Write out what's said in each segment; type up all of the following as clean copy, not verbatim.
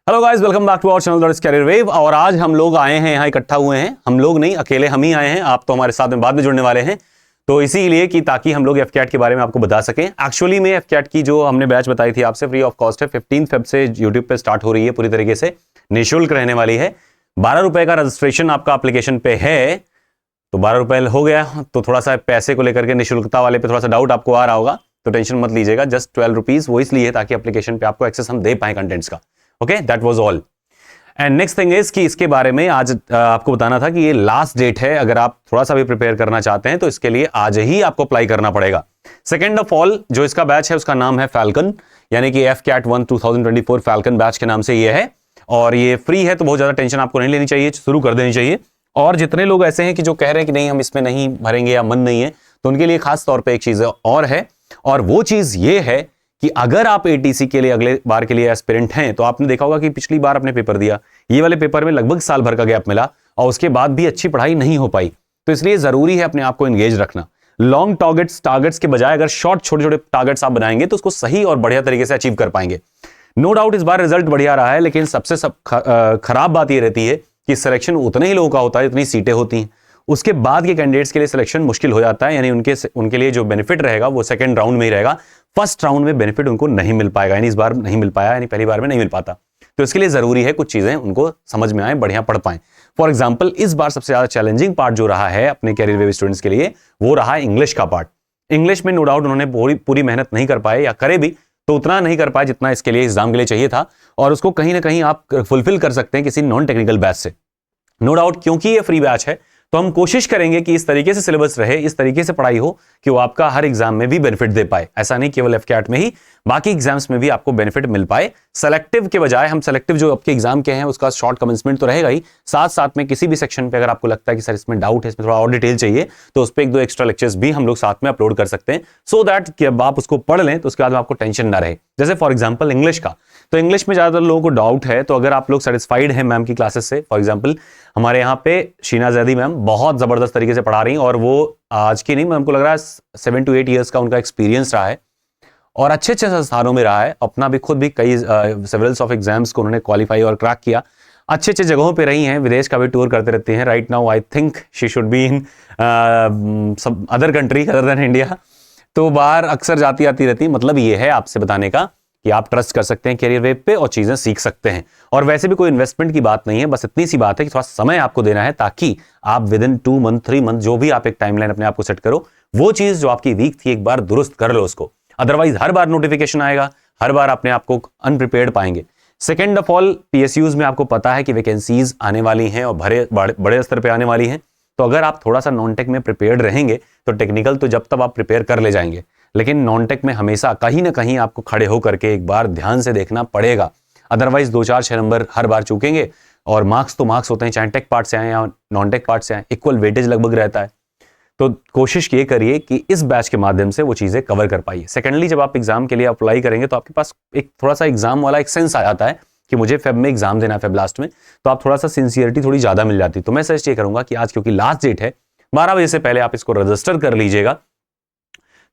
Hello guys, welcome back to our channel that is Career Wave. और आज हम लोग आए हैं यहाँ इकट्ठा हुए हैं। हम लोग नहीं, अकेले हम ही आए हैं। आप तो हमारे साथ में बाद में जुड़ने वाले हैं, तो इसीलिए कि ताकि हम लोग एफकैट के बारे में आपको बता सकें। एक्चुअली में एफकैट की जो हमने बैच बताई थी आपसे, फ्री ऑफ कॉस्ट है। 15 फेब से यूट्यूब पे स्टार्ट हो रही है, पूरी तरीके से निःशुल्क रहने वाली है। 12 रुपए का रजिस्ट्रेशन आपका एप्लीकेशन पे है, तो 12 रुपए हो गया। तो थोड़ा सा पैसे को लेकर के निःशुल्कता वाले पे थोड़ा सा डाउट आपको आ रहा होगा, तो टेंशन मत लीजिएगा। जस्ट 12 रुपीज वो इसलिए है ताकि एप्लीकेशन पे आपको एक्सेस हम दे पाए कंटेंट्स का। Okay, that was all. And next thing is कि इसके बारे में आज आपको बताना था कि ये लास्ट डेट है। अगर आप थोड़ा सा भी प्रिपेयर करना चाहते हैं तो इसके लिए आज ही आपको अप्लाई करना पड़ेगा। सेकेंड ऑफ ऑल, जो इसका बैच है उसका नाम है फैल्कन, यानी कि एफकैट 1 2024 फैल्कन बैच के नाम से ये है। और ये फ्री है, तो बहुत ज्यादा टेंशन आपको नहीं लेनी चाहिए, शुरू कर देनी चाहिए। और जितने लोग ऐसे हैं कि जो कह रहे हैं कि नहीं हम इसमें नहीं भरेंगे या मन नहीं है, तो उनके लिए खास तौर पर एक चीज और है। और वो चीज ये है कि अगर आप एटीसी के लिए अगले बार के लिए एस्पिरेंट हैं, तो आपने देखा होगा कि पिछली बार आपने पेपर दिया, ये वाले पेपर में लगभग साल भर का गैप मिला और उसके बाद भी अच्छी पढ़ाई नहीं हो पाई। तो इसलिए जरूरी है अपने आप को एंगेज रखना। लॉन्ग टारगेट्स के बजाय अगर शॉर्ट छोटे छोटे टारगेट्स आप बनाएंगे तो उसको सही और बढ़िया तरीके से अचीव कर पाएंगे। नो डाउट इस बार रिजल्ट बढ़िया रहा है, लेकिन सबसे खराब बात यह रहती है कि सिलेक्शन उतने ही लोगों का होता है जितनी सीटें होती हैं। उसके बाद के कैंडिडेट्स के लिए सिलेक्शन मुश्किल हो जाता है, यानी उनके लिए जो बेनिफिट रहेगा वो सेकंड राउंड में ही रहेगा। फर्स्ट राउंड में बेनिफिट उनको नहीं मिल पाएगा, यानी इस बार नहीं मिल पाया, यानी पहली बार में नहीं मिल पाता। तो इसके लिए जरूरी है कुछ चीजें उनको समझ में आए, बढ़िया पढ़ पाएं। फॉर एग्जांपल, इस बार सबसे ज्यादा चैलेंजिंग पार्ट जो रहा है अपने कैरियर वेव स्टूडेंट्स के लिए, वो रहा इंग्लिश का पार्ट। इंग्लिश में नो डाउट उन्होंने पूरी मेहनत नहीं कर पाए, या करे भी तो उतना नहीं कर पाए जितना इसके लिए एग्जाम के लिए चाहिए था। और उसको कहीं ना कहीं आप फुलफिल कर सकते हैं किसी नॉन टेक्निकल बैच से। नो डाउट, क्योंकि ये फ्री बैच है तो हम कोशिश करेंगे कि इस तरीके से सिलेबस रहे, इस तरीके से पढ़ाई हो कि वो आपका हर एग्जाम में भी बेनिफिट दे पाए। ऐसा नहीं केवल एफकैट में ही, बाकी एग्जाम्स में भी आपको बेनिफिट मिल पाए। सेलेक्टिव के बजाय हम सेलेक्टिव जो आपके एग्जाम के हैं उसका शॉर्ट कमेंसमेंट तो रहेगा ही, साथ साथ में किसी भी सेक्शन पे अगर आपको लगता है कि सर इसमें डाउट है, इसमें थोड़ा और डिटेल चाहिए, तो उस पर 1-2 एक्स्ट्रा लेक्चर्स भी हम लोग साथ में अपलोड कर सकते हैं, सो दैट कि अब आप उसको पढ़ लें तो उसके बाद आपको टेंशन ना रहे। जैसे फॉर एग्जाम्पल इंग्लिश का, तो इंग्लिश में ज्यादातर लोगों को डाउट है, तो अगर आप लोग सेटिस्फाइड हैं मैम की क्लासेस से, फॉर एग्जाम्पल हमारे यहाँ पे शीना जैदी मैम बहुत जबरदस्त तरीके से पढ़ा रही हैं, और वो आज की नहीं, हमको लग रहा है 7 to 8 ईयर्स का उनका एक्सपीरियंस रहा है और अच्छे अच्छे संस्थानों में रहा है। अपना भी खुद भी कई सेवरल्स ऑफ एग्जाम्स को उन्होंने क्वालिफाई और क्रैक किया, अच्छे अच्छे जगहों पे रही हैं, विदेश का भी टूर करते रहते हैं। Right now I think she should be in some other country other than India, तो बाहर अक्सर जाती आती रहती। मतलब ये है आपसे बताने का कि आप ट्रस्ट कर सकते हैं कैरियर वेब पे और चीजें सीख सकते हैं। और वैसे भी कोई इन्वेस्टमेंट की बात नहीं है, बस इतनी सी बात है कि थोड़ा समय आपको देना है, ताकि आप विद इन 2 मंथ 3 मंथ जो भी आप एक टाइमलाइन अपने आप को सेट करो, वो चीज जो आपकी वीक थी एक बार दुरुस्त कर लो उसको। अदरवाइज हर बार नोटिफिकेशन आएगा, हर बार अपने आप को अनप्रिपेयर्ड पाएंगे। सेकेंड ऑफ ऑल, पीएसयूज में आपको पता है कि वैकेंसीज आने वाली हैं और बड़े स्तर पर आने वाली हैं। तो अगर आप थोड़ा सा नॉन टेक में प्रिपेयर्ड रहेंगे तो टेक्निकल तो जब तक आप प्रिपेयर कर ले जाएंगे, लेकिन नॉन टेक में हमेशा कहीं ना कहीं आपको खड़े होकर के एक बार ध्यान से देखना पड़ेगा। अदरवाइज 2-4-6 नंबर हर बार चूकेंगे, और मार्क्स तो मार्क्स होते हैं, चाहे टेक पार्ट से आए या नॉन टेक पार्ट से आए, इक्वल वेटेज लगभग रहता है। तो कोशिश ये करिए कि इस बैच के माध्यम से वो चीजें कवर कर पाइए। सेकेंडली, जब आप एग्जाम के लिए अप्लाई करेंगे तो आपके पास एक थोड़ा सा एग्जाम वाला एक सेंस आ जाता है कि मुझे फेब में एग्जाम देना है, फेब लास्ट में, तो आप थोड़ा सा सिंसियरिटी थोड़ी ज्यादा मिल जाती है। तो मैं सजेस्ट ये करूंगा कि आज क्योंकि लास्ट डेट है, 12 बजे से पहले आप इसको रजिस्टर कर लीजिएगा।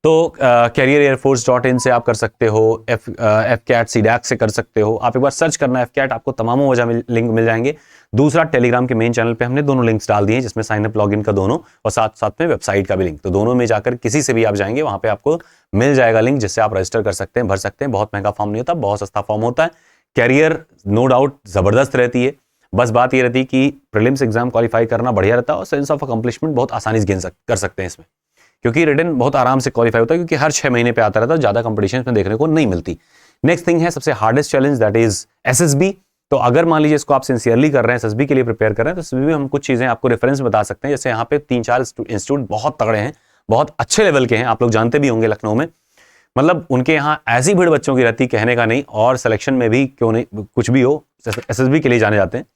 तो career-airforce.in से आप कर सकते हो, एफकैट सीडैक से कर सकते हो। आप एक बार सर्च करना एफकैट, आपको तमाम वजह लिंक मिल जाएंगे। दूसरा, टेलीग्राम के मेन चैनल पे हमने दोनों लिंक्स डाल दिए हैं, जिसमें साइन अप लॉगिन का दोनों और साथ साथ में वेबसाइट का भी लिंक। तो दोनों में जाकर किसी से भी आप जाएंगे, वहां पे आपको मिल जाएगा लिंक, जिससे आप रजिस्टर कर सकते हैं, भर सकते हैं। बहुत महंगा फॉर्म नहीं होता, बहुत सस्ता फॉर्म होता है। कैरियर नो डाउट जबरदस्त रहती है, बस बात ये रहती है कि प्रीलिम्स एग्जाम क्वालिफाई करना बढ़िया रहता है और सेंस ऑफ अकम्पलिशमेंट बहुत आसानी से कर सकते हैं इसमें, क्योंकि रिटन बहुत आराम से क्वालिफाई होता है, क्योंकि हर 6 महीने पे आता रहता है, ज्यादा कंपटीशन में देखने को नहीं मिलती। नेक्स्ट थिंग है सबसे hardest challenge, that is SSB. तो अगर मान लीजिए इसको आप सिंसियरली कर रहे हैं, एसएसबी के लिए प्रिपेयर कर रहे हैं, तो एसएसबी में हम कुछ चीजें आपको रेफरेंस बता सकते हैं। जैसे यहाँ पे 3-4 इंस्टीट्यूट बहुत तगड़े हैं, बहुत अच्छे लेवल के हैं, आप लोग जानते भी होंगे लखनऊ में। मतलब उनके यहाँ ऐसी भीड़ बच्चों की रहती, कहने का नहीं, और सिलेक्शन में भी क्यों नहीं, कुछ भी हो, एसएसबी के लिए जाने जाते हैं।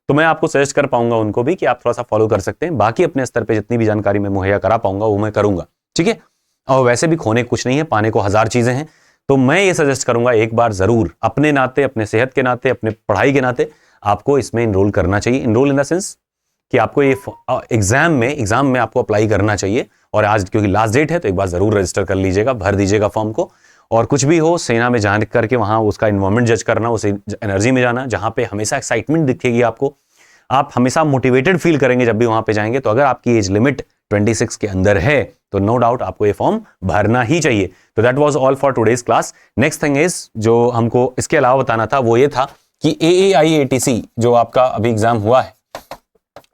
तो मैं आपको सजेस्ट कर पाऊंगा उनको भी कि आप थोड़ा सा फॉलो कर सकते हैं। बाकी अपने स्तर पे जितनी भी जानकारी मैं मुहैया करा पाऊंगा वो मैं करूंगा, ठीक है। और वैसे भी खोने कुछ नहीं है, पाने को 1000 चीजें हैं। तो मैं ये सजेस्ट करूंगा एक बार जरूर अपने नाते, अपने सेहत के नाते, अपने पढ़ाई के नाते आपको इसमें इनरोल करना चाहिए। इनरोल इन द सेंस कि आपको ये एग्जाम में आपको अप्लाई करना चाहिए। और आज क्योंकि लास्ट डेट है तो एक बार जरूर रजिस्टर कर लीजिएगा, भर दीजिएगा फॉर्म को। और कुछ भी हो सेना में जान करके वहाँ उसका इन्वायरमेंट जज करना, उस एनर्जी में जाना जहाँ पे हमेशा एक्साइटमेंट दिखेगी आपको, आप हमेशा मोटिवेटेड फील करेंगे जब भी वहाँ पे जाएंगे। तो अगर आपकी एज लिमिट 26 के अंदर है तो नो डाउट आपको ये फॉर्म भरना ही चाहिए। तो that was all for today's class. Next thing is जो हमको इसके अलावा बताना था वो ये था कि AAIATC जो आपका अभी एग्जाम हुआ है,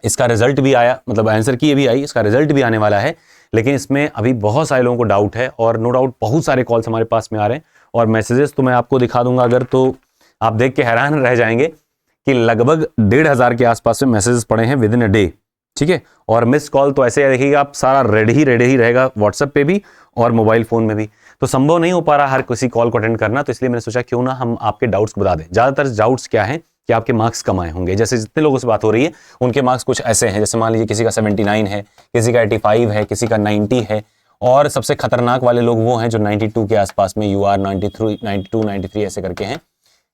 इसका रिजल्ट भी आया, मतलब आंसर की ये भी आई, इसका रिजल्ट भी आने वाला है। लेकिन इसमें अभी बहुत सारे लोगों को डाउट है और नो डाउट बहुत सारे कॉल्स हमारे पास में आ रहे हैं और मैसेजेस तो मैं आपको दिखा दूंगा अगर, तो आप देख के हैरान रह जाएंगे कि लगभग 1,500 के आसपास में मैसेजेस पड़े हैं विद इन अ डे। ठीक है, और मिस कॉल तो ऐसे देखिएगा आप, सारा रेडी ही रहेगा व्हाट्सएप पे भी और मोबाइल फोन में भी। तो संभव नहीं हो पा रहा हर किसी कॉल को अटेंड करना, तो इसलिए मैंने सोचा क्यों ना हम आपके डाउट्स को बता दें। ज्यादातर डाउट्स क्या है कि आपके मार्क्स कम आए होंगे। जैसे जितने लोगों से बात हो रही है उनके मार्क्स कुछ ऐसे हैं, जैसे मान लीजिए किसी का 79 है, किसी का 85 है, किसी का 90 है, और सबसे खतरनाक वाले लोग वो हैं जो 92 के आसपास में, UR 93, 92, 93 ऐसे करके हैं,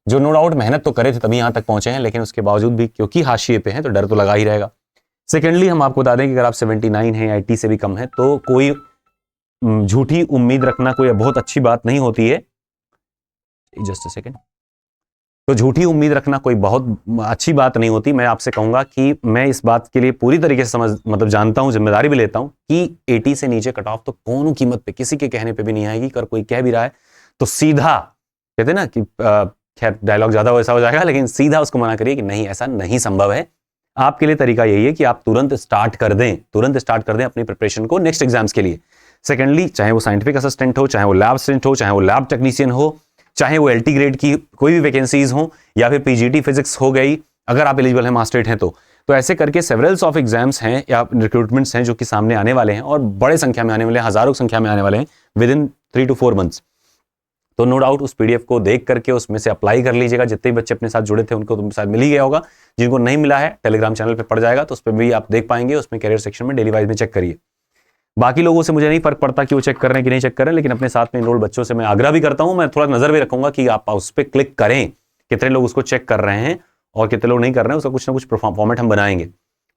जो नो डाउट मेहनत तो करे थे तभी यहां तक पहुंचे हैं, लेकिन उसके बावजूद भी क्योंकि हाशिए पे हैं तो डर तो लगा ही रहेगा। सेकेंडली हम आपको बता दें कि अगर आप 79 है, 80 से भी कम है तो कोई झूठी उम्मीद रखना कोई बहुत अच्छी बात नहीं होती है। Just a second. तो झूठी उम्मीद रखना कोई बहुत अच्छी बात नहीं होती। मैं आपसे कहूंगा कि मैं इस बात के लिए पूरी तरीके से मतलब जानता हूं, जिम्मेदारी भी लेता हूं कि 80 से नीचे कट ऑफ तो कौन कीमत पे, किसी के कहने पे भी नहीं आएगी। अगर कोई कह भी रहा है तो सीधा कहते ना कि खैर डायलॉग ज्यादा वैसा हो जाएगा, लेकिन सीधा उसको मना करिए कि नहीं, ऐसा नहीं संभव है। आपके लिए तरीका यही है कि आप तुरंत स्टार्ट कर दें अपनी प्रिपरेशन को नेक्स्ट एग्जाम्स के लिए। सेकेंडली, चाहे वो साइंटिफिक असिस्टेंट हो, चाहे वो लैब असिस्टेंट हो, चाहे वो लैब टेक्नीशियन हो, चाहे वो LT ग्रेड की कोई भी वैकेंसीज हो, या फिर PGT फिजिक्स हो गई, अगर आप एलिजिबल हैं मास्टरेट हैं तो ऐसे करके सेवरल्स ऑफ एग्जाम्स हैं या रिक्रूटमेंट्स हैं जो कि सामने आने वाले हैं और बड़े संख्या में आने वाले हैं, हजारों की संख्या में आने वाले हैं विद इन 3 to 4 मंथ्स। तो नो डाउट उस PDF को देख करके उसमें से अप्लाई कर लीजिएगा। जितने भी बच्चे अपने साथ जुड़े थे उनको तो शायद मिल ही गया होगा, जिनको नहीं मिला है टेलीग्राम चैनल पे पड़ जाएगा, तो उस पर भी आप देख पाएंगे, उसमें कैरियर सेक्शन में डेली वाइज में चेक करिए। बाकी लोगों से मुझे नहीं फर्क पड़ता कि वो चेक कर रहे हैं कि नहीं चेक कर रहे हैं, लेकिन अपने साथ में इनरोल बच्चों से मैं आग्रह भी करता हूं, मैं थोड़ा नजर भी रखूंगा कि आप उस पर क्लिक करें, कितने लोग उसको चेक कर रहे हैं और कितने लोग नहीं कर रहे हैं, उसका कुछ ना कुछ फॉर्मेट हम बनाएंगे।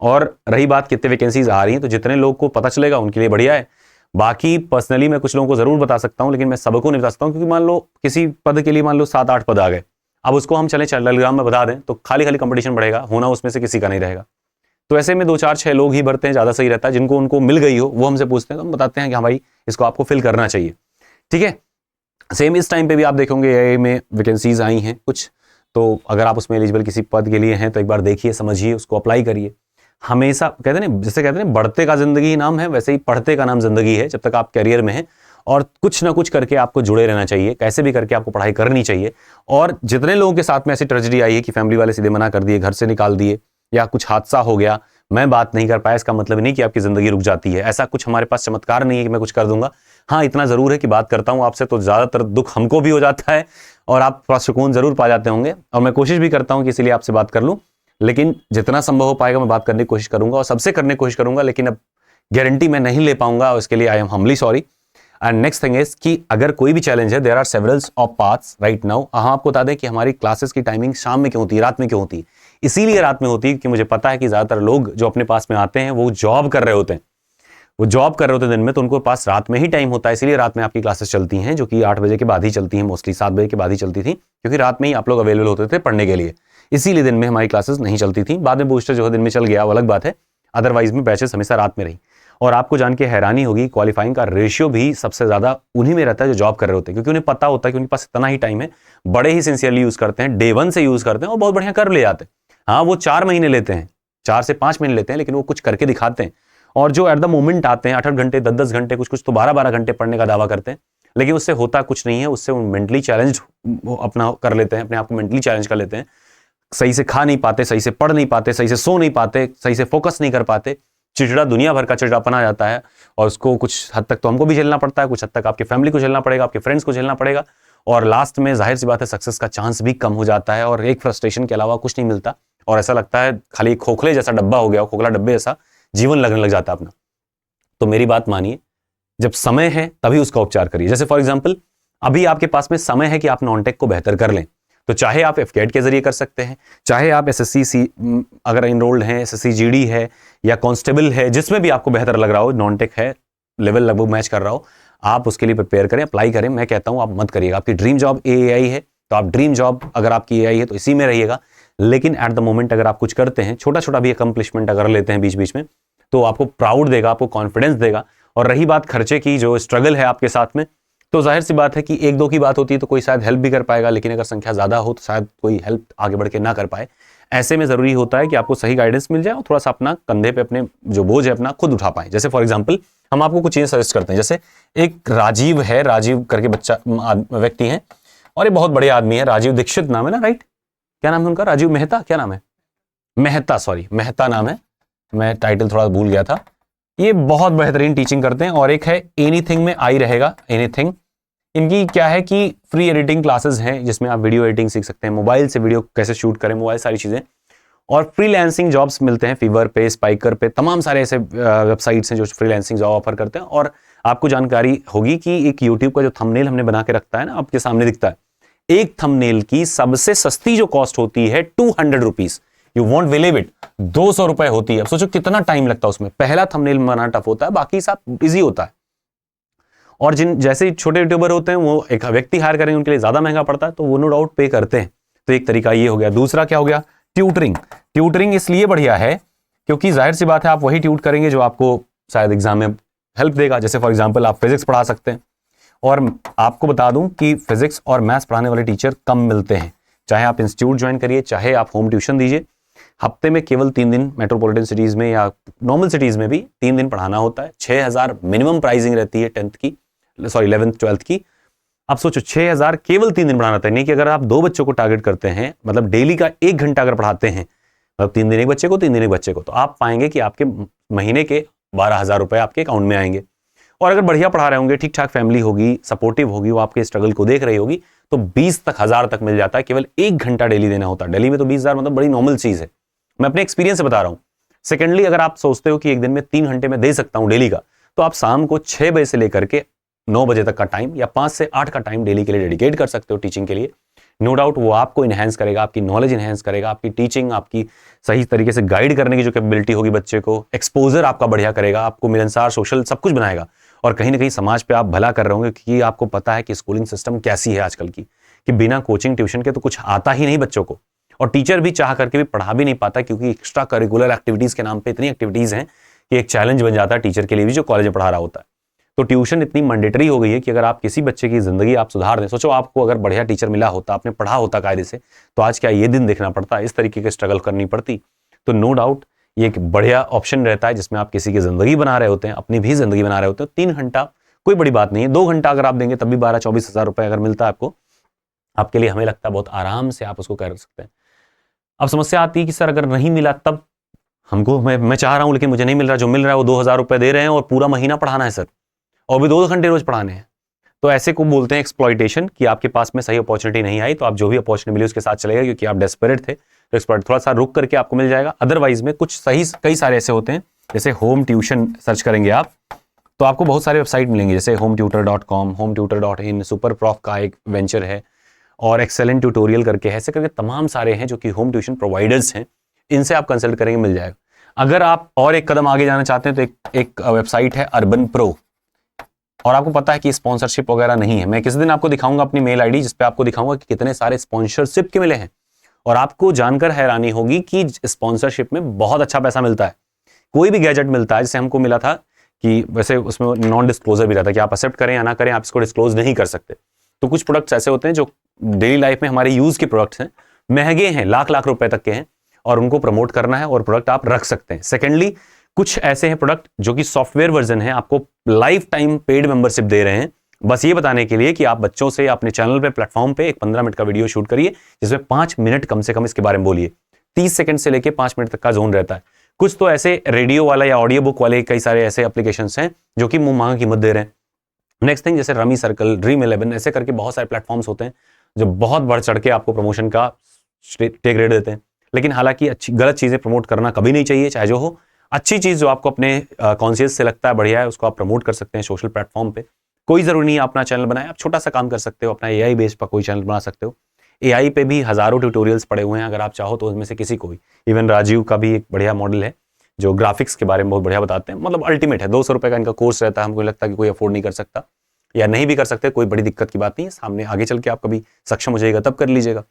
और रही बात कितने वैकेंसीज आ रही हैं, तो जितने लोग को पता चलेगा उनके लिए बढ़िया है। बाकी पर्सनली मैं कुछ लोगों को जरूर बता सकता हूं, लेकिन मैं सबको नहीं बता सकता हूं, क्योंकि मान लो किसी पद के लिए मान लो 7-8 पद आ गए, अब उसको हम चले टेलीग्राम में बता दें तो खाली कंपटीशन बढ़ेगा, होना उसमें से किसी का नहीं रहेगा। तो ऐसे में 2-4-6 लोग ही भरते हैं, ज्यादा सही रहता है। जिनको उनको मिल गई हो वो हमसे पूछते हैं तो हम बताते हैं कि हाँ भाई इसको आपको फिल करना चाहिए। ठीक है, सेम इस टाइम पे भी आप देखोगे AI में वैकेंसीज आई हैं कुछ, तो अगर आप उसमें एलिजिबल किसी पद के लिए हैं तो एक बार देखिए, समझिए, उसको अप्लाई करिए। हमेशा कहते हैं, जैसे कहते हैं बढ़ते का जिंदगी नाम है, वैसे ही पढ़ते का नाम जिंदगी है। जब तक आप कैरियर में हैं और कुछ ना कुछ करके आपको जुड़े रहना चाहिए, कैसे भी करके आपको पढ़ाई करनी चाहिए। और जितने लोगों के साथ में ऐसी ट्रेजेडी आई है कि फैमिली वाले सीधे मना कर दिए, घर से निकाल दिए, या कुछ हादसा हो गया, मैं बात नहीं कर पाया, इसका मतलब नहीं कि आपकी जिंदगी रुक जाती है। ऐसा कुछ हमारे पास चमत्कार नहीं है कि मैं कुछ कर दूंगा। हाँ, इतना जरूर है कि बात करता हूं आपसे तो ज्यादातर दुख हमको भी हो जाता है और आप थोड़ा सुकून जरूर पा जाते होंगे, और मैं कोशिश भी करता हूं कि इसीलिए आपसे बात कर लूं। लेकिन जितना संभव हो पाएगा मैं बात करने की कोशिश करूंगा और सबसे करने की कोशिश करूंगा, लेकिन अब गारंटी मैं नहीं ले पाऊंगा और इसके लिए I am humbly sorry. And next thing is कि अगर कोई भी चैलेंज है, there are severals of paths right now. हम आपको बता दें कि हमारी क्लासेस की टाइमिंग शाम में क्यों होती है, रात में क्यों होती है। इसीलिए रात में होती है कि मुझे पता है कि ज्यादातर लोग जो अपने पास में आते हैं वो जॉब कर रहे होते हैं, दिन में, तो उनके पास रात में ही टाइम होता है। इसीलिए रात में आपकी क्लासेस चलती हैं, जो कि 8 बजे के बाद ही चलती हैं, मोस्टली 7 बजे के बाद ही चलती थी, क्योंकि रात में ही आप लोग अवेलेबल होते थे पढ़ने के लिए। इसीलिए दिन में हमारी क्लासेस नहीं चलती थी। बाद में बूस्टर जो है दिन में चल गया, वो अलग बात है, अदरवाइज में बैचेस हमेशा रात में रही। और आपको जान के हैरानी होगी, क्वालिफाइंग का रेशियो भी सबसे ज्यादा उन्हीं में रहता है जो जॉब कर रहे होते हैं, क्योंकि उन्हें पता होता है कि उनके पास इतना ही टाइम है, बड़े ही सिंसियरली यूज करते हैं, डे 1 से यूज करते हैं और बहुत बढ़िया कर ले जाते हैं। हाँ, वो 4 महीने लेते हैं, 4 से 5 महीने लेते हैं, लेकिन वो कुछ करके दिखाते हैं। और जो एट द मोमेंट आते हैं 8-8 घंटे, 10-10 घंटे, कुछ तो 12-12 घंटे पढ़ने का दावा करते हैं, लेकिन उससे होता कुछ नहीं है। उससे मेंटली चैलेंज अपना कर लेते हैं, अपने आप को मेंटली चैलेंज कर लेते हैं। सही से खा नहीं पाते, सही से पढ़ नहीं पाते, सही से सो नहीं पाते, सही से फोकस नहीं कर पाते, चिड़चिड़ा दुनिया भर का चिड़चिड़ापन आ जाता है। और उसको कुछ हद तक तो हमको भी झेलना पड़ता है, कुछ हद तक आपके फैमिली को झेलना पड़ेगा, आपके फ्रेंड्स को झेलना पड़ेगा, और लास्ट में जाहिर सी बात है सक्सेस का चांस भी कम हो जाता है और एक फ्रस्ट्रेशन के अलावा कुछ नहीं मिलता। और ऐसा लगता है खाली खोखले जैसा डब्बा हो गया, खोखला डब्बे जैसा जीवन लगने लग जाता है अपना। तो मेरी बात मानिए, जब समय है तभी उसका उपचार करिए। जैसे फॉर एग्जांपल अभी आपके पास में समय है कि आप नॉन-टेक को बेहतर कर लें, तो चाहे आप एफकेट के जरिए कर सकते हैं, चाहे आप एसएससी अगर इनरोल्ड हैं, एसएससी जीडी है या कांस्टेबल है, जिसमें भी आपको बेहतर लग रहा हो, नॉन-टेक है, लेवल लगभग मैच कर रहा हो, आप उसके लिए प्रिपेयर करें, अप्लाई करें। मैं कहता हूं आप मत करिएगा। आपकी ड्रीम जॉब एआई है तो आप ड्रीम जॉब अगर आपकी एआई है तो इसी में रहिएगा। लेकिन एट द मोमेंट अगर आप कुछ करते हैं, छोटा छोटा भी अकम्पलिशमेंट अगर लेते हैं बीच बीच में, तो आपको प्राउड देगा, आपको कॉन्फिडेंस देगा। और रही बात खर्चे की, जो स्ट्रगल है आपके साथ में, तो जाहिर सी बात है कि एक दो की बात होती है तो कोई शायद हेल्प भी कर पाएगा, लेकिन अगर संख्या ज्यादा हो तो शायद कोई हेल्प आगे बढ़ के ना कर पाए। ऐसे में जरूरी होता है कि आपको सही गाइडेंस मिल जाए और थोड़ा सा अपना कंधे पे अपने जो बोझ है अपना खुद उठा पाए। जैसे फॉर एग्जांपल हम आपको कुछ चीजें सजेस्ट करते हैं। जैसे एक राजीव है, राजीव करके बच्चा व्यक्ति है और ये बहुत बड़े आदमी है, राजीव दीक्षित नाम है ना, राइट? क्या नाम है उनका? राजीव मेहता, क्या नाम है? मेहता, सॉरी मेहता नाम है, मैं टाइटल थोड़ा भूल गया था। ये बहुत बेहतरीन टीचिंग करते हैं। और एक है एनीथिंग में आई रहेगा, एनीथिंग। इनकी क्या है कि फ्री एडिटिंग क्लासेस हैं जिसमें आप वीडियो एडिटिंग सीख सकते हैं, मोबाइल से वीडियो कैसे शूट करें, मोबाइल सारी चीजें। और फ्रीलांसिंग जॉब्स मिलते हैं फीवर पे, स्पाइकर पे, तमाम सारे ऐसे वेबसाइट्स हैं जो फ्रीलांसिंग जॉब ऑफर करते हैं। और आपको जानकारी होगी कि एक यूट्यूब का जो थंबनेल हमने बना के रखता है ना, आपके सामने दिखता है, एक थंबनेल की सबसे सस्ती जो कॉस्ट होती है 200 rupees. You won't believe it, 200 रुपए होती है। अब सोचो कितना टाइम लगता है उसमें। पहला थंबनेल बनाना टफ होता है, बाकी सब इजी होता है। और जिन जैसे छोटे यूट्यूबर होते हैं वो एक व्यक्ति हायर करेंगे, उनके लिए ज्यादा महंगा पड़ता है, तो वो नो डाउट पे करते हैं। तो एक तरीका ये हो गया। दूसरा क्या हो गया? ट्यूटरिंग। ट्यूटरिंग इसलिए बढ़िया है क्योंकि जाहिर सी बात है आप वही ट्यूट करेंगे जो आपको शायद एग्जाम में हेल्प देगा। जैसे फॉर एग्जाम्पल आप फिजिक्स पढ़ा सकते हैं, और आपको बता दूं कि फिजिक्स और मैथ्स पढ़ाने वाले टीचर कम मिलते हैं। चाहे आप इंस्टीट्यूट ज्वाइन करिए, चाहे आप होम ट्यूशन दीजिए, हफ्ते में केवल 3 दिन मेट्रोपॉलिटन सिटीज में या नॉर्मल सिटीज में भी 3 दिन पढ़ाना होता है। 6000 मिनिमम प्राइसिंग रहती है 11th की, सॉरी 11th 12th की। आप सोचो 6000 केवल 3 दिन पढ़ाना था। नहीं कि अगर आप 2 बच्चों को टारगेट करते हैं, मतलब डेली का 1 घंटा अगर पढ़ाते हैं, मतलब 3 दिन एक बच्चे को, 3 दिन एक बच्चे को, तो आप पाएंगे कि आपके महीने के 12,000 रुपए आपके अकाउंट में आएंगे। और अगर बढ़िया पढ़ा रहे होंगे, ठीक ठाक फैमिली होगी, सपोर्टिव होगी, वो आपके स्ट्रगल को देख रही होगी, तो 20 तक हजार तक मिल जाता है। केवल 1 घंटा डेली देना होता है। दिल्ली में तो 20,000 मतलब बड़ी नॉर्मल चीज है। मैं अपने एक्सपीरियंस से बता रहा हूं। सेकेंडली, अगर आप सोचते हो कि एक दिन में 3 घंटे में दे सकता हूं डेली का, तो आप शाम को 6 बजे से लेकर के 9 बजे तक का टाइम या 5 से 8 का टाइम डेली के लिए डेडिकेट कर सकते हो टीचिंग के लिए। नो डाउट वो आपको इनहेंस करेगा, आपकी नॉलेज इनहेंस करेगा, आपकी टीचिंग, आपकी सही तरीके से गाइड करने की जो कैपेबिलिटी होगी बच्चे को, एक्सपोजर आपका बढ़िया करेगा, आपको मिलनसार, सोशल सब कुछ बनाएगा। और कहीं ना कहीं समाज पे आप भला कर रहे होंगे, क्योंकि आपको पता है कि स्कूलिंग सिस्टम कैसी है आजकल की, कि बिना कोचिंग ट्यूशन के तो कुछ आता ही नहीं बच्चों को। और टीचर भी चाह करके भी पढ़ा भी नहीं पाता, क्योंकि एक्स्ट्रा करिकुलर एक्टिविटीज के नाम पे इतनी एक्टिविटीज हैं कि एक चैलेंज बन जाता है टीचर के लिए भी जो कॉलेज में पढ़ा रहा होता है। तो ट्यूशन इतनी मैंडेटरी हो गई है कि अगर आप किसी बच्चे की जिंदगी आप सुधार दें, सोचो आपको अगर बढ़िया टीचर मिला होता, आपने पढ़ा होता कायदे से, तो आज क्या ये दिन देखना पड़ता, इस तरीके की स्ट्रगल करनी पड़ती। तो नो डाउट ये एक बढ़िया ऑप्शन रहता है जिसमें आप किसी की जिंदगी बना रहे होते हैं, अपनी भी जिंदगी बना रहे होते हैं। 3 घंटा कोई बड़ी बात नहीं है। 2 घंटा अगर आप देंगे तब भी 12-24 हजार रुपए अगर मिलता है आपको, आपके लिए हमें लगता है बहुत आराम से आप उसको कर सकते हैं। अब समस्या आती है कि सर अगर नहीं मिला तब हमको, मैं चाह रहा हूं लेकिन मुझे नहीं मिल रहा, जो मिल रहा है वो 2000 रुपए दे रहे हैं और पूरा महीना पढ़ाना है सर, और भी 2 घंटे रोज पढ़ाने हैं। तो ऐसे को बोलते हैं एक्सप्लॉइटेशन, कि आपके पास में सही अपॉर्चुनिटी नहीं आई तो आप जो भी अपॉर्चुनिटी मिली उसके साथ चलेगा, क्योंकि आप डेस्परेट थे। तो एक्सप्लॉइट थोड़ा सा रुक करके आपको मिल जाएगा। अदरवाइज में कुछ सही कई सारे ऐसे होते हैं, जैसे होम ट्यूशन सर्च करेंगे आप तो आपको बहुत सारे वेबसाइट मिलेंगे, जैसे hometutor.com, hometutor.in, सुपर प्रॉफ का एक वेंचर है, और एक्सेलेंट ट्यूटोरियल करके है। ऐसे करके तमाम सारे हैं जो कि होम ट्यूशन प्रोवाइडर्स हैं, इनसे आप कंसल्ट करेंगे मिल जाएगा। अगर आप और एक कदम आगे जाना चाहते हैं तो एक वेबसाइट है अर्बन प्रो, और आपको पता है कि स्पॉन्सरशिप वगैरह नहीं है। मैं किसी दिन आपको दिखाऊंगा अपनी मेल आईडी, जिसपे आपको दिखाऊंगा कि कितने सारे स्पॉन्सरशिप के मिले हैं, और आपको जानकर हैरानी होगी कि स्पॉन्सरशिप में बहुत अच्छा पैसा मिलता है। कोई भी गैजेट मिलता है, जैसे हमको मिला था कि वैसे उसमें नॉन डिस्क्लोजर भी रहता है कि आप एक्सेप्ट करें या ना करें, आप इसको डिस्क्लोज नहीं कर सकते। तो कुछ प्रोडक्ट्स ऐसे होते हैं जो डेली लाइफ में हमारे यूज के प्रोडक्ट्स हैं, महंगे हैं, लाख रुपए तक के हैं, और उनको प्रमोट करना है और प्रोडक्ट आप रख सकते हैं। सेकेंडली, कुछ ऐसे हैं प्रोडक्ट जो कि सॉफ्टवेयर वर्जन है, आपको लाइफ टाइम पेड मेंबरशिप दे रहे हैं, बस ये बताने के लिए कि आप बच्चों से अपने चैनल पे, प्लेटफॉर्म पे एक 15 मिनट का वीडियो शूट करिए, जिसमें 5 मिनट कम से कम इसके बारे में बोलिए। 30 सेकंड से लेके 5 मिनट तक का जोन रहता है। कुछ तो ऐसे रेडियो वाला या ऑडियो बुक वाले कई सारे ऐसे एप्लीकेशंस हैं जो कि मुंह मांग कीमत दे रहे हैं। नेक्स्ट थिंग, जैसे रमी सर्कल, ड्रीम 11, ऐसे करके बहुत सारे प्लेटफॉर्म्स होते हैं जो बहुत बढ़ चढ़ के आपको प्रमोशन का टेक रेट देते हैं। लेकिन हालांकि अच्छी गलत चीजें प्रमोट करना कभी नहीं चाहिए, चाहे जो हो। अच्छी चीज जो आपको अपने कॉन्शियस से लगता है बढ़िया है, उसको आप प्रमोट कर सकते हैं सोशल प्लेटफॉर्म पे। कोई जरूरी नहीं है अपना चैनल बनाए, आप छोटा सा काम कर सकते हो, अपना एआई बेस पर कोई चैनल बना सकते हो। एआई पे भी हजारों ट्यूटोरियल्स पड़े हुए हैं, अगर आप चाहो तो उनमें से किसी को भी, इवन राजीव का भी एक बढ़िया मॉडल है जो ग्राफिक्स के बारे में बहुत बढ़िया बताते हैं। मतलब अल्टीमेट है, 200 रुपए का इनका कोर्स रहता है, हमको लगता है कि कोई अफोर्ड नहीं कर सकता। या नहीं भी कर सकते, कोई बड़ी दिक्कत की बात नहीं है, सामने आगे चल के आप कभी सक्षम हो जाएगा तब कर लीजिएगा।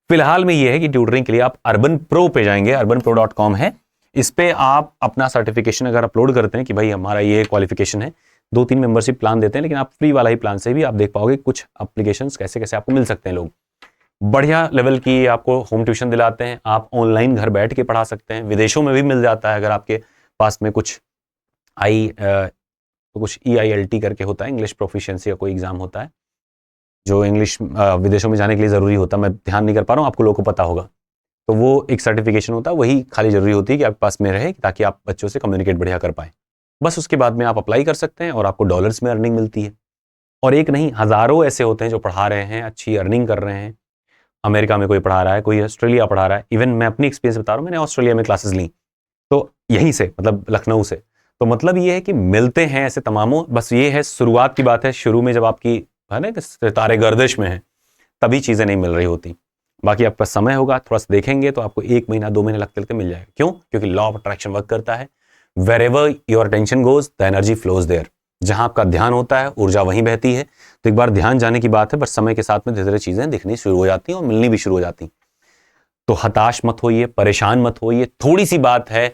फिलहाल में ये है कि ट्यूटरिंग के लिए आप अर्बन प्रो पे जाएंगे, urbanpro.com है, इस पे आप अपना सर्टिफिकेशन अगर अपलोड करते हैं कि भाई हमारा ये क्वालिफिकेशन है, 2-3 मेंबरशिप प्लान देते हैं, लेकिन आप फ्री वाला ही प्लान से भी आप देख पाओगे कुछ एप्लीकेशंस कैसे कैसे आपको मिल सकते हैं। लोग बढ़िया लेवल की आपको होम ट्यूशन दिलाते हैं, आप ऑनलाइन घर बैठ के पढ़ा सकते हैं, विदेशों में भी मिल जाता है। अगर आपके पास में कुछ कुछ EILT करके होता है, इंग्लिश प्रोफिशिएंसी का कोई एग्जाम होता है जो इंग्लिश विदेशों में जाने के लिए ज़रूरी होता है, मैं ध्यान नहीं कर पा रहा हूँ, आपको लोगों को पता होगा। तो वो एक सर्टिफिकेशन होता है, वही खाली जरूरी होती है कि आपके पास में रहे ताकि आप बच्चों से कम्युनिकेट बढ़िया कर पाएँ। बस उसके बाद में आप अप्लाई कर सकते हैं और आपको डॉलर्स में अर्निंग मिलती है। और एक नहीं, हज़ारों ऐसे होते हैं जो पढ़ा रहे हैं, अच्छी अर्निंग कर रहे हैं। अमेरिका में कोई पढ़ा रहा है, कोई ऑस्ट्रेलिया पढ़ा रहा है। इवन मैं अपनी एक्सपीरियंस बता रहा हूँ, मैंने ऑस्ट्रेलिया में क्लासेस ली, तो यहीं से मतलब लखनऊ से। तो मतलब ये है कि मिलते हैं ऐसे तमामों, बस ये है शुरुआत की बात है। शुरू में जब आपकी है ना सितारे गर्दिश में है तभी चीज़ें नहीं मिल रही होती। बाकी आपका समय होगा, थोड़ा सा देखेंगे तो आपको 1 महीना 2 महीने लगते लगते मिल जाएगा। क्यों? क्योंकि लॉ ऑफ अट्रैक्शन वर्क करता है। Wherever your attention goes the energy flows there. जहां आपका ध्यान होता है ऊर्जा वहीं बहती है। तो एक बार ध्यान जाने की बात है, बस समय के साथ में धीरे धीरे चीजें दिखनी शुरू हो जाती हैं और मिलनी भी शुरू हो जाती। तो हताश मत होइए, परेशान मत होइए। थोड़ी सी बात है,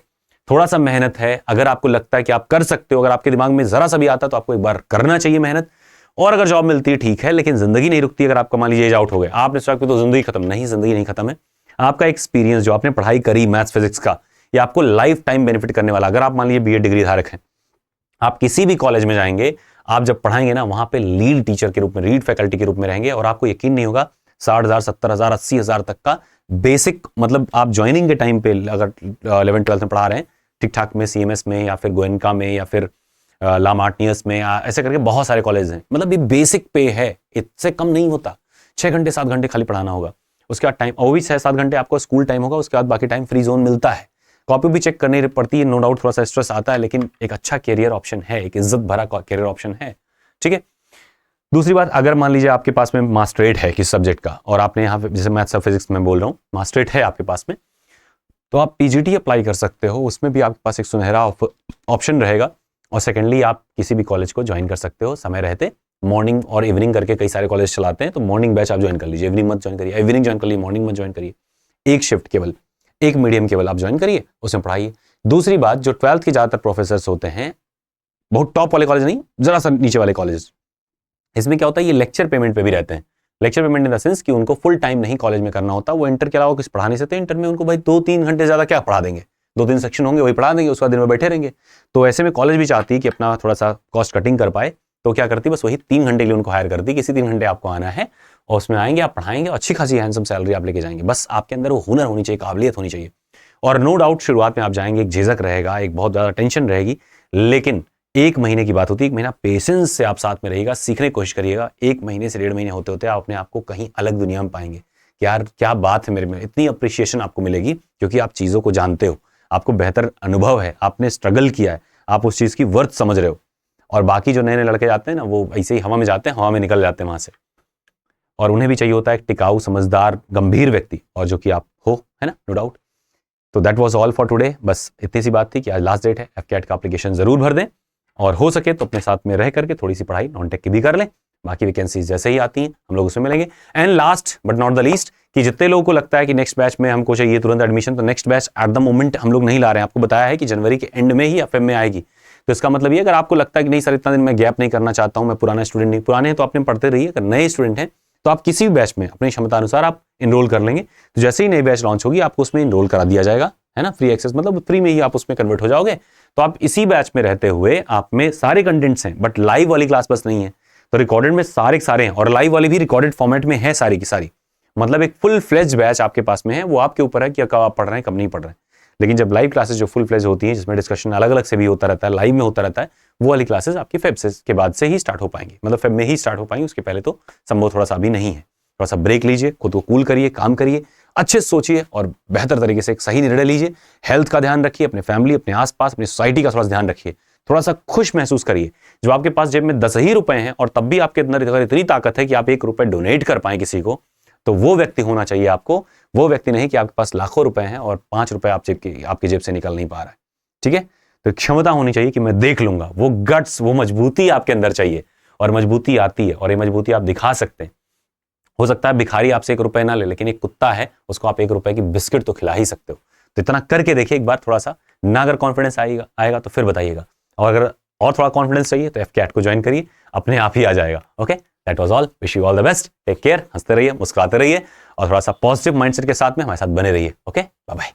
थोड़ा सा मेहनत है। अगर आपको लगता है कि आप कर सकते हो, अगर आपके दिमाग में जरा सा भी आता है तो आपको एक बार करना चाहिए मेहनत। और अगर जॉब मिलती है ठीक है, लेकिन जिंदगी नहीं रुकती। अगर आपका मान लीजिए एज आउट हो गए, आपने सोचा कि तो जिंदगी खत्म, नहीं, जिंदगी नहीं खत्म है। आपका एक्सपीरियंस जो आपने पढ़ाई करी मैथ्स फिजिक्स का, ये आपको लाइफ टाइम बेनिफिट करने वाला। अगर आप मान लीजिए BEd डिग्री धारक हैं, आप किसी भी कॉलेज में जाएंगे, आप जब पढ़ाएंगे ना, वहां पे लीड टीचर के रूप में, लीड फैकल्टी के रूप में रहेंगे और आपको यकीन नहीं होगा 60,000 70,000 80,000 तक का बेसिक, मतलब आप ज्वाइनिंग के टाइम पे अगर 11th-12th में पढ़ा रहे हैं ठीक ठाक में, CMS में या फिर गोयनका में या फिर ला मार्टिनियस में, ऐसे करके बहुत सारे कॉलेज हैं। मतलब ये बेसिक पे है, इससे कम नहीं होता। 6 घंटे 7 घंटे खाली पढ़ाना होगा, उसके बाद टाइम और भी 6-7 घंटे आपको स्कूल टाइम होगा, उसके बाद बाकी टाइम फ्री जोन मिलता है। कॉपी भी चेक करनी पड़ती है, नो डाउट थोड़ा सा स्ट्रेस आता है, लेकिन एक अच्छा कैरियर ऑप्शन है, एक इज्जत भरा कैरियर ऑप्शन है। ठीक है। दूसरी बात, अगर मान लीजिए आपके पास में मास्टरेट है किस सब्जेक्ट का और आपने यहाँ पे जैसे मैथ्स और फिजिक्स में बोल रहा हूँ, मास्टरेट है आपके पास में, तो आप PGT अप्लाई कर सकते हो। उसमें भी आपके पास एक सुनहरा ऑप्शन रहेगा। और सेकेंडली आप किसी भी कॉलेज को ज्वाइन कर सकते हो समय रहते। मॉर्निंग और इवनिंग करके कई सारे कॉलेज चलाते हैं, तो मॉर्निंग बैच आप ज्वाइन कर लीजिए, इवनिंग मत ज्वाइन करिए। इवनिंग ज्वाइन कर लीजिए, मॉर्निंग मत ज्वाइन करिए। एक शिफ्ट केवल, एक मीडियम केवल आप ज्वाइन करिए, उसमें पढ़ाइए। दूसरी बात, जो 12th के ज्यादातर प्रोफेसर होते हैं, बहुत टॉप वाले कॉलेज नहीं, जरा सा नीचे वाले कॉलेज, इसमें क्या होता है, ये लेक्चर पेमेंट पे भी रहते हैं। Lecture payment in the sense कि उनको फुल टाइम नहीं कॉलेज में करना होता, वो इंटर के अलावा कुछ पढ़ा नहीं सकते। इंटर में उनको भाई 2-3 घंटे ज्यादा क्या पढ़ा देंगे, 2-3 सेक्शन होंगे वही पढ़ा देंगे, उसके बाद दिन में बैठे रहेंगे। तो ऐसे में कॉलेज भी चाहती है कि अपना थोड़ा सा कॉस्ट कटिंग कर पाए, तो क्या करती, बस वही 3 घंटे के लिए उनको हायर करती, किसी 3 घंटे आपको आना है और उसमें आएंगे, आप पढ़ाएंगे, अच्छी खासी हैंडसम सैलरी आप लेके जाएंगे। बस आपके अंदर वो हुनर होनी चाहिए, काबिलियत होनी चाहिए। और नो डाउट शुरुआत में आप जाएंगे, एक झिझक रहेगा, एक बहुत ज्यादा टेंशन रहेगी, लेकिन 1 महीने की बात होती है। 1 महीना पेशेंस से आप साथ में रहिएगा, सीखने की कोशिश करिएगा। 1 महीने से 1.5 महीने होते होते आप अपने आप को कहीं अलग दुनिया में पाएंगे। यार क्या बात है मेरे में, इतनी अप्रिशिएशन आपको मिलेगी क्योंकि आप चीजों को जानते हो, आपको बेहतर अनुभव है, आपने स्ट्रगल किया है, आप उस चीज की वर्थ समझ रहे हो। और बाकी जो नए नए लड़के जाते हैं ना, वो ऐसे ही हवा में जाते हैं, हवा में निकल जाते हैं वहां से। और उन्हें भी चाहिए होता है एक टिकाऊ, समझदार, गंभीर व्यक्ति, और जो कि आप हो, है ना, नो डाउट। तो that was all for today. बस इतनी सी बात थी कि आज लास्ट डेट है, FCAT का एप्लीकेशन जरूर भर दें और हो सके तो अपने साथ में रह करके थोड़ी सी पढ़ाई नॉन टेक की भी कर लें। बाकी वैकेंसीज जैसे ही आती हैं हम लोग उसमें मिलेंगे। And last but not the least, कि जितने लोगों को लगता है कि नेक्स्ट बैच में हमको चाहिए तुरंत एडमिशन, तो next batch at the moment हम लोग नहीं ला रहे हैं। आपको बताया है कि जनवरी के एंड में ही FM में आएगी। तो इसका मतलब ये, अगर आपको लगता है कि नहीं सर इतना दिन मैं गैप नहीं करना चाहता हूं, मैं पुराना स्टूडेंट नहीं, पुराने हैं तो आपने पढ़ते रहिए, अगर नए स्टूडेंट हैं तो आप किसी भी बैच में अपनी क्षमता अनुसार आप इनरोल कर लेंगे। तो जैसे ही नई बैच लॉन्च होगी आपको उसमें इनरोल करा दिया जाएगा, है ना, फ्री एक्सेस, मतलब फ्री में ही आप उसमें कन्वर्ट हो जाओगे। तो आप इसी बैच में रहते हुए, आप में सारे कंटेंट्स हैं, बट लाइव वाली क्लास बस नहीं है। तो रिकॉर्डेड में सारे हैं, और लाइव वाली भी रिकॉर्डेड फॉर्मेट में है सारी की सारी। मतलब एक फुल फ्लेज बैच आपके पास में है। वो आपके ऊपर है कि कब आप पढ़ रहे हैं, कब नहीं पढ़ रहे हैं। लेकिन जब लाइव क्लासेस जो फुल फ्लेज होती हैं, जिसमें डिस्कशन अलग अलग से भी होता रहता है, लाइव में होता रहता है, वो वाली क्लासेस आपकी फेब के बाद से ही स्टार्ट हो पाएंगी। मतलब फेब में ही स्टार्ट हो पाएंगी, उसके पहले तो संभव थोड़ा सा अभी नहीं है। थोड़ा सा ब्रेक लीजिए, खुद को कूल करिए, काम करिए, अच्छे से सोचिए और बेहतर तरीके से एक सही निर्णय लीजिए। हेल्थ का ध्यान रखिए, अपने फैमिली, अपने आसपास, अपनी सोसाइटी का थोड़ा सा ध्यान रखिए। थोड़ा सा खुश महसूस करिए। जो आपके पास जेब में 10 ही रुपए हैं और तब भी आपके अंदर इतनी ताकत है कि आप 1 रुपए डोनेट कर पाए किसी को, तो वो व्यक्ति होना चाहिए आपको। वो व्यक्ति नहीं कि आपके पास लाखों रुपए हैं और 5 रुपए आपकी जेब से निकल नहीं पा रहा है। ठीक है, तो क्षमता होनी चाहिए कि मैं देख लूंगा। वो गट्स, वो मजबूती आपके अंदर चाहिए। और मजबूती आती है, और ये मजबूती आप दिखा सकते हैं। हो सकता है भिखारी आपसे 1 रुपए ना ले, लेकिन एक कुत्ता है, उसको आप 1 रुपए की बिस्किट तो खिला ही सकते हो। तो इतना करके देखिए एक बार थोड़ा सा, ना अगर कॉन्फिडेंस आएगा तो फिर बताइएगा, और अगर और थोड़ा कॉन्फिडेंस चाहिए तो FCAT को ज्वाइन करिए, अपने आप ही आ जाएगा। Okay, that was all. Wish you all the best, take care, हंसते रहिए, मुस्कुराते रहिए, और थोड़ा सा पॉजिटिव माइंडसेट के साथ में हमारे साथ बने रहिए। Okay, bye bye.